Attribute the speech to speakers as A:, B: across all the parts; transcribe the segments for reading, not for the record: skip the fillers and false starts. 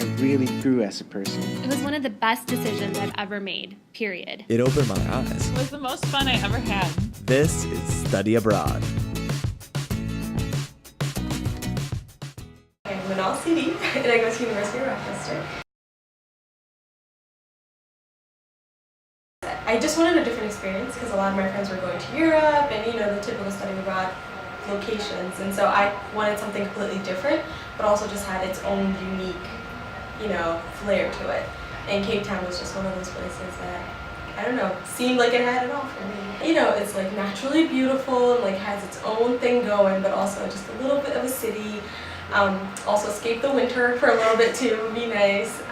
A: I really grew as a person.
B: It was one of the best decisions I've ever made, period.
C: It opened my eyes.
D: It was the most fun I ever had.
C: This is Study Abroad.
E: I'm Manal Sidi, and I go to University of Rochester. I just wanted a different experience because a lot of my friends were going to Europe and, the typical study abroad locations. And so I wanted something completely different, but also just had its own unique, flair to it. And Cape Town was just one of those places that, seemed like it had it all for me. It's like naturally beautiful and like has its own thing going, but also just a little bit of a city. Also escape the winter for a little bit too, would be nice.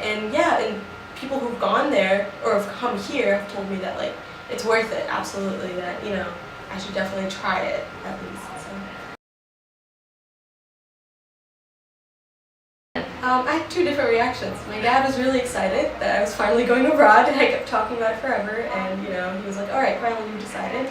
E: And people who've gone there or have come here have told me that like it's worth it, absolutely, that I should definitely try it at least. I had two different reactions. My dad was really excited that I was finally going abroad, and I kept talking about it forever, and he was like, alright, finally you decided.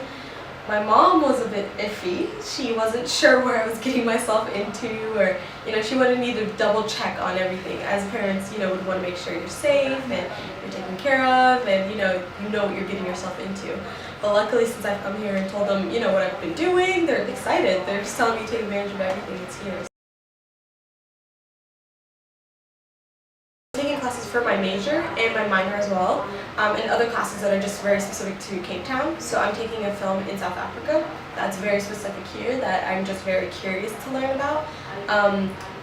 E: My mom was a bit iffy. She wasn't sure where I was getting myself into, or she wanted me to double check on everything. As parents, would want to make sure you're safe and you're taken care of, and you know what you're getting yourself into. But luckily, since I've come here and told them, what I've been doing, they're excited. They're just telling me to take advantage of everything that's here. I'm taking classes for my major and my minor as well, and other classes that are just very specific to Cape Town. So I'm taking a film in South Africa that's very specific here that I'm just very curious to learn about.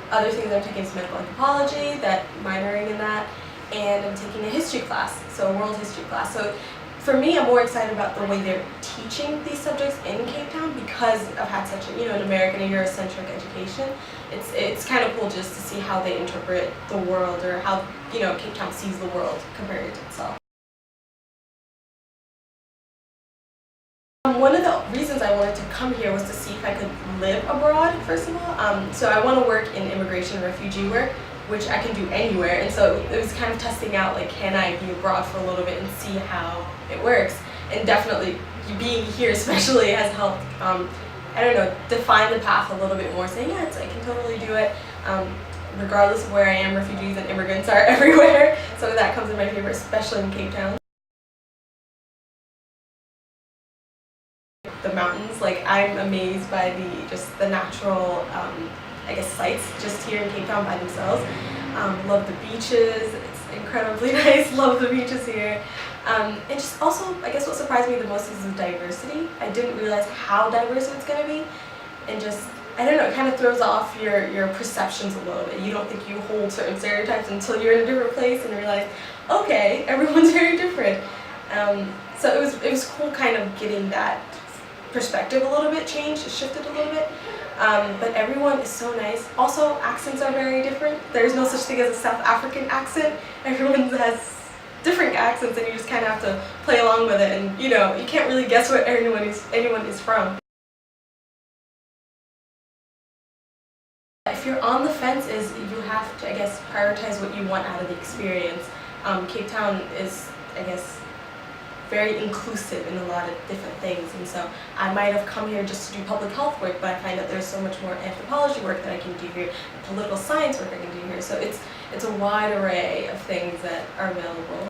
E: Other things I'm taking is medical anthropology, that minoring in that, and I'm taking a history class, so a world history class. So for me, I'm more excited about the way they're teaching these subjects in Cape Town because I've had such an American and Eurocentric education. It's kind of cool just to see how they interpret the world, or how Cape Town sees the world compared to itself. One of the reasons I wanted to come here was to see if I could live abroad, first of all. So I want to work in immigration and refugee work, which I can do anywhere, and so it was kind of testing out, like, can I be abroad for a little bit and see how it works. And definitely being here especially has helped, define the path a little bit more, saying, yeah, I can totally do it. Regardless of where I am, refugees and immigrants are everywhere, so that comes in my favor, especially in Cape Town. The mountains, like, I'm amazed by the natural sites just here in Cape Town by themselves. Love the beaches, it's incredibly nice, love the beaches here. And just also, I guess what surprised me the most is the diversity. I didn't realize how diverse it's going to be, and just, it kind of throws off your perceptions a little bit. You don't think you hold certain stereotypes until you're in a different place and realize, okay, everyone's very different. So it was cool kind of getting that perspective a little bit changed, shifted a little bit. But everyone is so nice. Also, accents are very different. There's no such thing as a South African accent. Everyone has different accents, and you just kind of have to play along with it. And you can't really guess where anyone is from. If you're on the fence, you have to, prioritize what you want out of the experience. Cape Town is, very inclusive in a lot of different things, and so I might have come here just to do public health work, but I find that there's so much more anthropology work that I can do here, political science work I can do here, so it's a wide array of things that are available.